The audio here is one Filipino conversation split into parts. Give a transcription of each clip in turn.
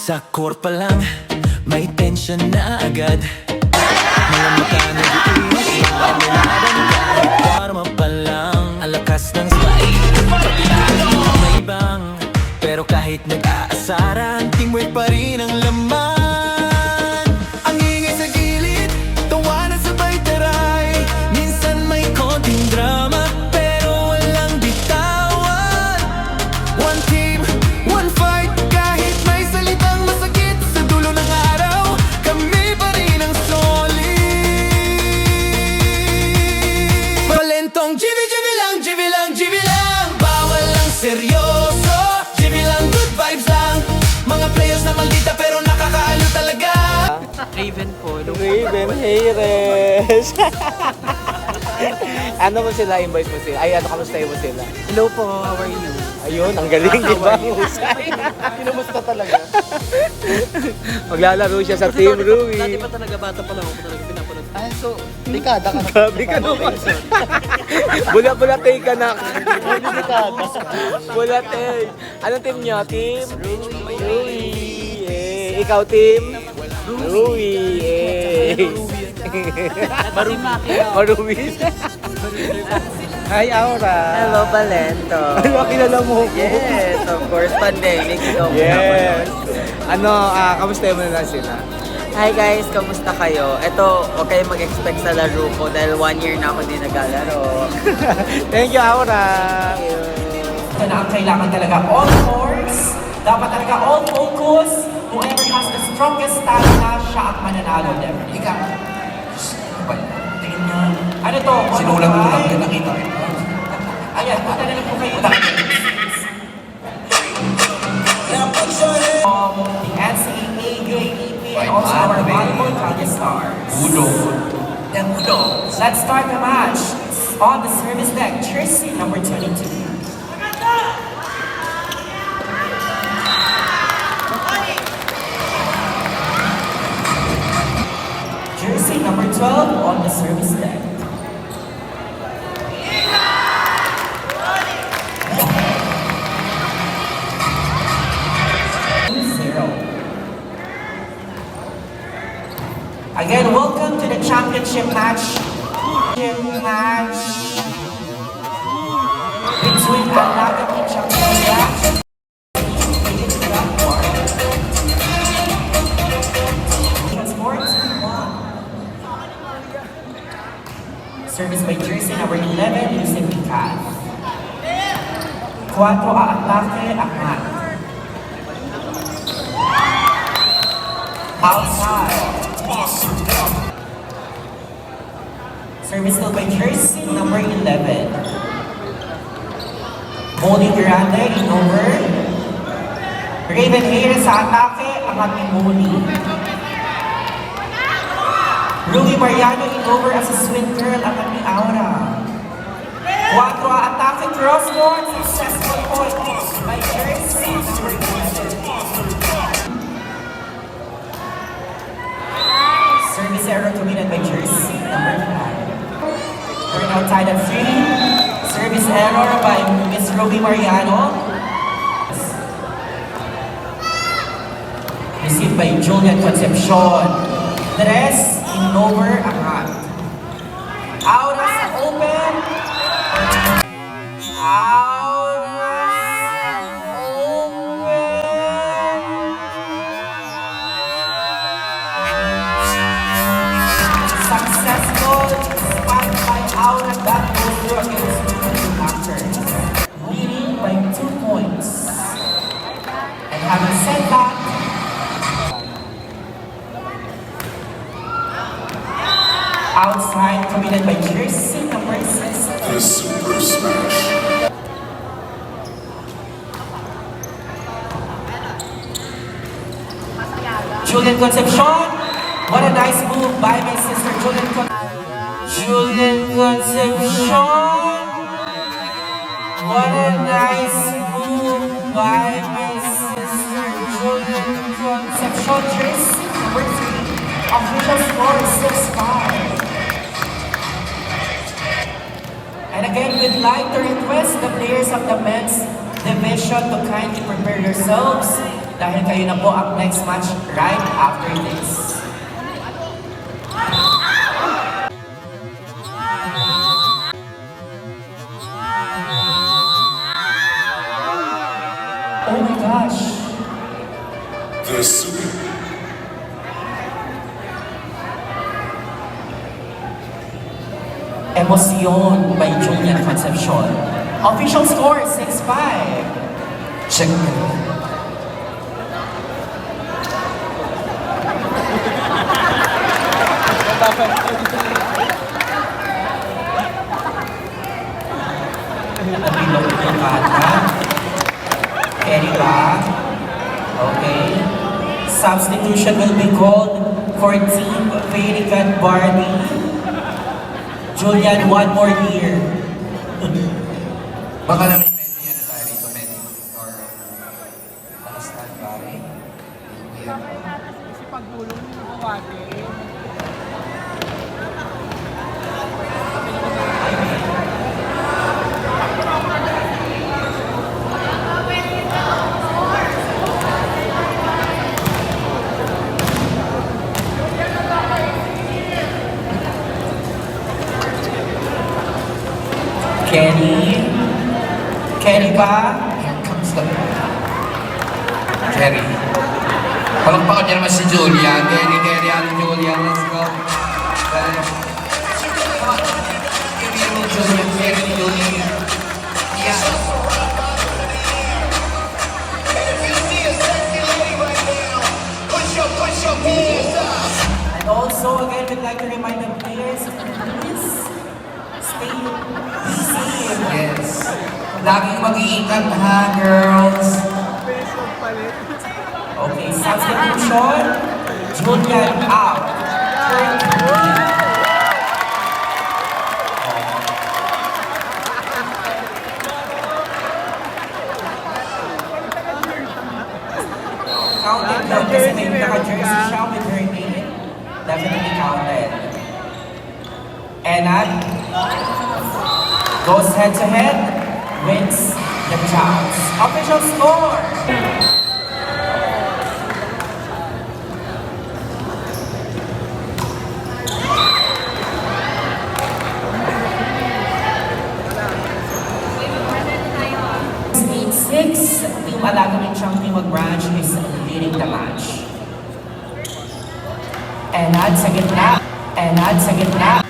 Sa court pa lang, may tension na agad. Mga mata nag-iiwas, mga nilaban kahit forma pa lang. Ang lakas ng spike, pagkakalo may bang. Pero kahit nag-aasaran, teamwork pa rin ang laman. Ang ingay sa gilid, tawanan sabay taray. Minsan may konting drama, pero walang bitawan. One team, one fight, kahit may salitang masakit. Sa dulo ng araw, kami pa rin ang solid. Valentong GB, GB lang, GB lang, GB lang. Bawal lang seryoso, GB lang, good vibes lang. Mga players na maldita pero nakakaalo talaga. Raven po. Raven Hayres. Ano mo sila, invite mo sila? Ay, ano, kamustahin mo sila? Hello po, how are you? Ayun, ang galing, di ba? Kinumusta talaga. Maglalaro siya sa Team Rui. Dati pa talaga, bata pa lang ako talaga pinapanood. Ah, so, dekada ka na. Grabe ka naman. Bula-bulatay ka na. Bulatay. Anong team niyo? Team? Rui. Eh, ikaw team? Rui. Eh. Marumi. Hi, Aura. Hello, Valento. Ano, kilala mo ko? Yes, of course, pandemic. Ikaw Yes. Ano, kamusta mo na sila? Hi guys, kamusta kayo? Ito, huwag kayong mag-expect sa laro ko dahil 1 year na ako hindi naglalaro. Thank you, Aura. Ito na ang kailangan talaga. All fours, dapat talaga all focus. Whoever has the strongest stamina, siya ang mananalo. Ika, tingin niya. Ano to? Sinulang mo lang, nakita ko. Ayan, punta na lang po kayo. The NCAA game and also our volleyball Calgary Stars. Let's start the match. On the service deck, jersey number 22. Jersey number 12 on the service deck. Again, welcome to the championship match. Between Alaga and Champions. Service by jersey number 11, Yusef Picat. 4 a-atake, Ahmad. Outside. Service still by jersey number 11. Moni Grande in over. Raven Hayres sa atake, Ahmad Moni. Rui Mariano in over as a swing girl at ni Aura. 4 atake crosscourt, successful point by jersey number 11. Service error committed by jersey number 5. Turnout tied at 3. Service error by Miss Rui Mariano. Received by Julian Concepcion. Tres in over Ahmad. Aura sa open. Aura open. Successful spot by Aura that goes through against the Masters. Leading by 2 points. And having said that, outside committed by jersey number 6. The Super Smash. Julian Concepcion. What a nice move by my sister Julian Concepcion. What a nice move by my sister Julian Concepcion. Jersey number 3. Official score is 6-5. And again, we'd like to request the players of the men's division to kindly prepare yourselves Dahil kayo na po ang next match right after this. Oh my gosh! The Super Emosyon by Julian Concepcion. Official score, 6-5. Check. Nabilog yung kata. Carry ba? Okay. Substitution will be called for Team Very God Barney. Julian, one more year. Baka na may menu yan tayo rito, menu. Or naka-stand pare. Kasi pagulong yung kawagi. Kenny? Kenny ba? Here comes the... Kerry. Palakpakan niya naman si Julian. Kerry, ano Julian? Let's go. Come on. Give me a little Julian. Kerry, Julian. Yeah. And also, again, we'd like to remind the players, please stay safe. Yes. Laging mag-iingat ha, girls. Okay, substitution. Julian out. Counted doon kasi may naka-jersey siya with her name. Definitely counted. Enad goes head-to-head, wins the chance. Official score! Team 6, Team Alaga ng Team Mag-Branch is leading the match. Enad sa gitna. Enad sa gitna.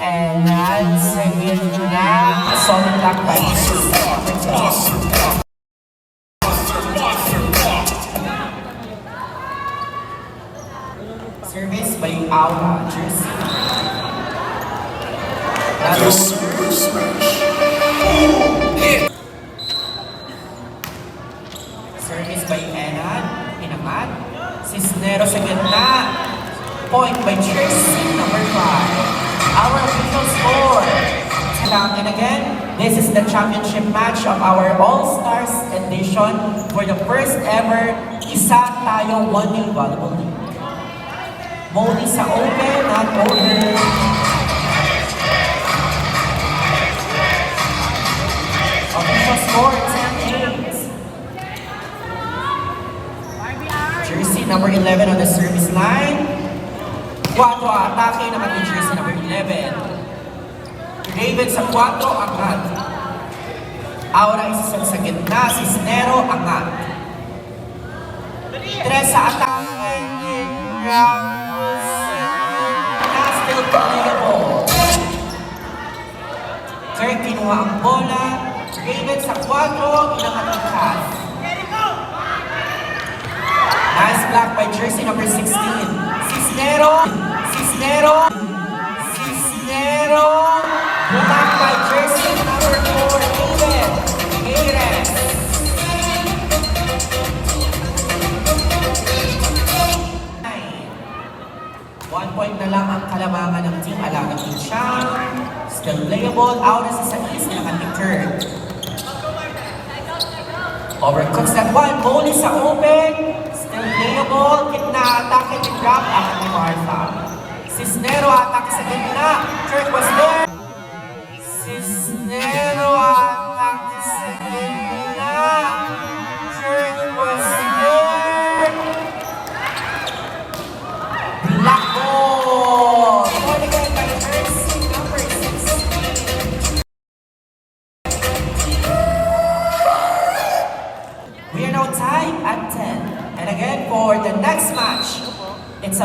Enad sa gitna. Solid block by service by Aura, jersey. The Super Smash. Service by Enad, Pinamat. Cisnero sa gitna. Point by jersey number 5. Our official score. And again, this is the championship match of our All-Stars edition for the first ever Isa Tayo 1-0 Volleyball League. Modi sa open, not over. Official score, 10-8. Jersey number 11 on the service line. 4 atake naman yung jersey number 11. Raven sa 4, angat. Aura isa sa gitna, Cisnero, angat. 3 sa atake. Still playable. Kirk kinuha ang bola. Raven sa 4, inangat ang pass. Nice block by jersey number 16. Cisnero. Block by jersey number 4, Raven. Gayres. One point na lang ang kalamangan ng Team Alaga ng Chang. Still playable. Out sa is naman ni Kurt. Overcooks that one. Bowling sa open. Still playable. Gitna atake ni drop. Akat ni Martha. Cisnero atake sa gitna. Kurt was there. Cisnero atake sa gitna. Kurt was there.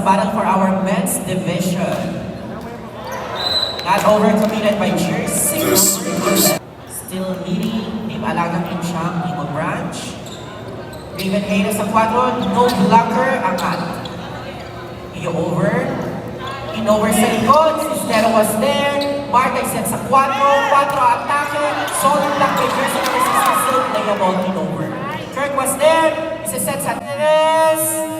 battle for our men's division. Not overcommitted by Jersey. The Super Still leading, Team Alagang Inchang, Eagle Branch. Raven Hayes sa 4, no blocker, angat. Iyo over. In-over sa likod, Cisnero was there. Marta set sa 4 atake. Solid block by Jersey number 6, still playable in-over. Kirk was there, isa-set sa 3.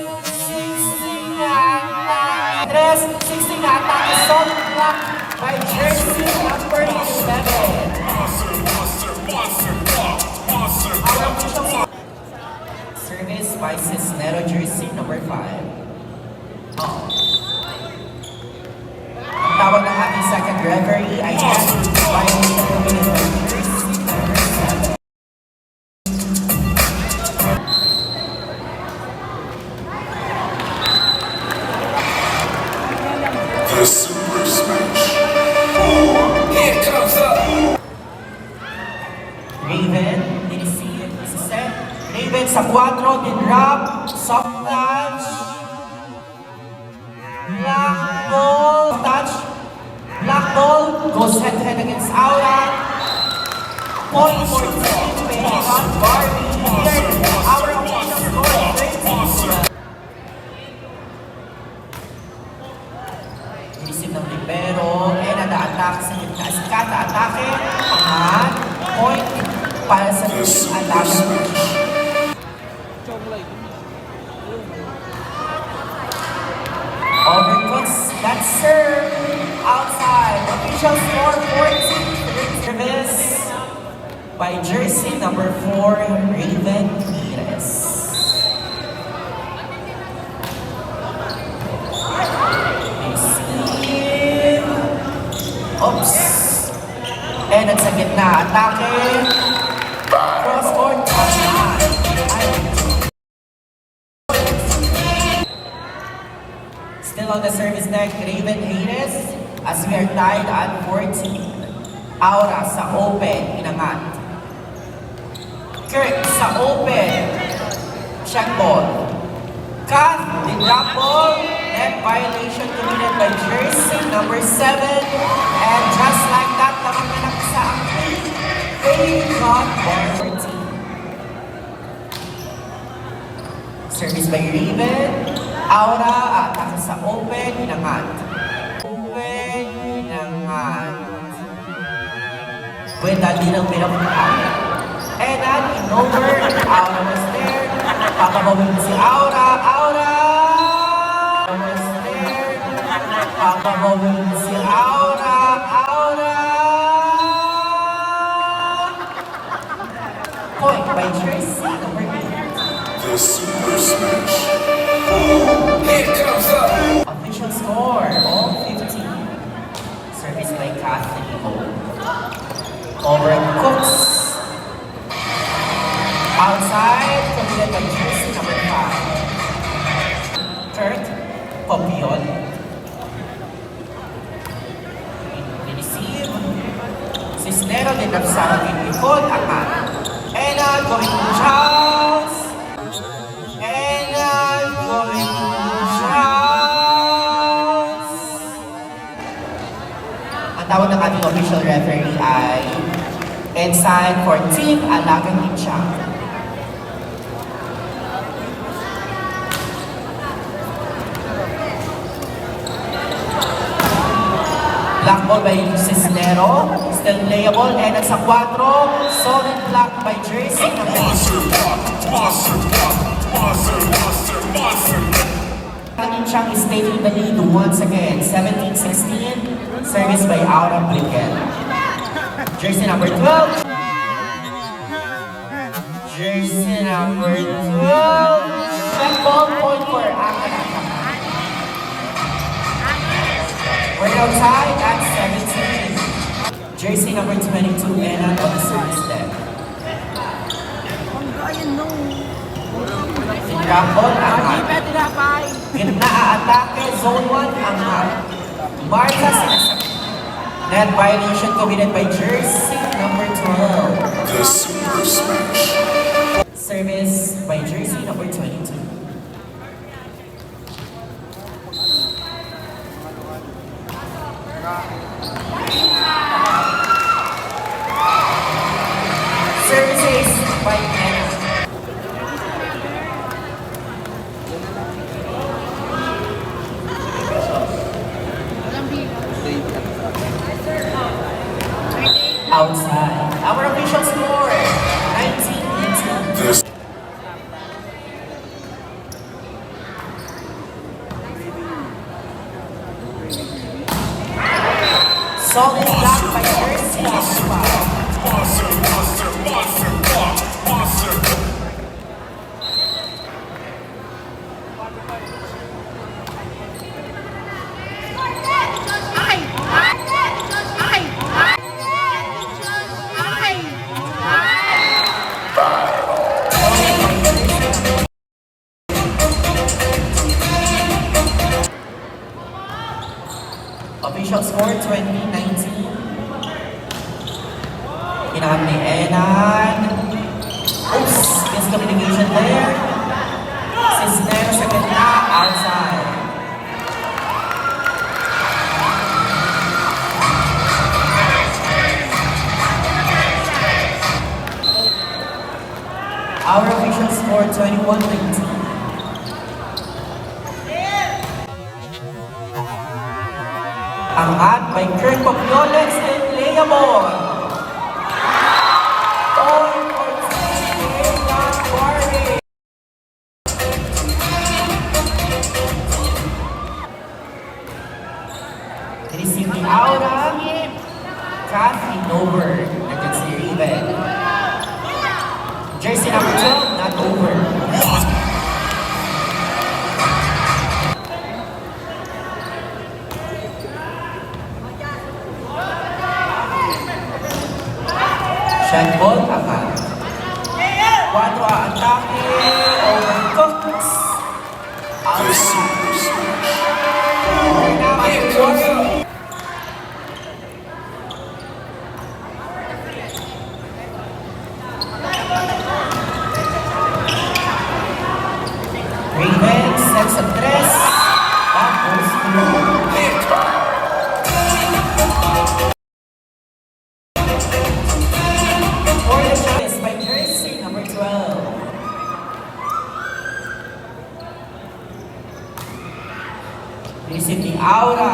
16 na atake, solid block by Jersey number 11. Service by Cisnero, jersey number 5. Ang tawag ng ating second referee ay violation committed by jersey number 7. The Super Smash. Here comes up. Raven, inisip, isa-set. Raven sa 4, din-drop, soft touch. Black ball, touch. Black ball, goes head-to-head against Aura. Point for team, paying on Barbie. Aura official score, 13. Inisip ng libero, and ada-attack sa gitna. Kata atake, angat, point para sa The team Super Alagang. Smash. Overcuts, that's serve, outside, official score 14. Service by jersey number 4, Raven Ramirez. Receive. Oops. And at sa gitna, atake. Cross-court, touchdown. Still on the service deck, Raven Hayes, as we are tied at 14. Aura sa open, inangat. Kirk sa open, check ball. Kath, the drop ball, net violation committed by jersey number 7. And just like that, tamang na sa akin, they got ball 14. Service by Raven. Aura, atake sa open, inangat. Open, inangat. With a little bit of Aura. And then, in over, Aura was there. Papabawin si Aura. Aura was there. Papabawin si Aura. Aura. Point by Tracy, number 8. The Super Smash. Here comes up. Official score, all 15. Service by Kathleen Ho. Over Cooks. Outside, committed by jersey number 5. Kurt Popion. Receive. Cisnero din nagsama din likod, angat. And going to Charles. And going to Charles. Ang tawag ng ating official referee ay Ensign for Team Alagang Inchang. Black ball by Cisnero, still playable, and at sa 4, solid block by jersey number 8. Inchang is taking the lead once again, 17-16, service by Aura Blinken. Jersey number 12. Jersey number 12. Check ball, point for Akana. We're outside at 17. Jersey number 22, Enan on the service deck. Drop ball, angat. Gitna atake, zone 1, angat. Marta sinasakit. Net violation committed by jersey number 12. The Super Smash. Service by jersey number 22. Services by Anna. Outside. Our official score, 19-18. Solid block by Jersey. Official score 2019. Hinaham ni Enan. Oops, miscommunication there. Cisneros sa gitna, outside. Our official score 21-19. Ang ad by Kurt Popioles and Leia Moore. Point for Leia Warren. Receive the aura. Kathy Nover. Nagkan si Riven. Jersey number 12, not over. Shot ball, apat. 4 atake, overcooked. Outside. Raven, sets of 3. Tapos, for the choice by Jersey number 12. Receive the aura.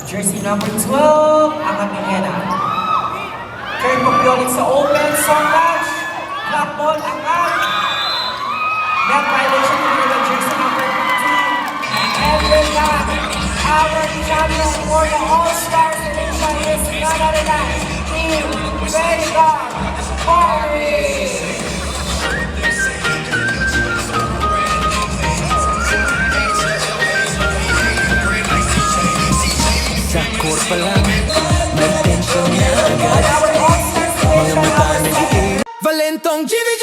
Jersey number 12, ang Amihena. Kurt Popioles sa open, song match. Black ball, angat. Net violation to the jersey number 15. And with that, our champion for the All-Stars Edition is none other than Team Vegas Party! Sa core pa lang, may tension na agad. Our All-Stars Edition number 7. Valentong Jimmy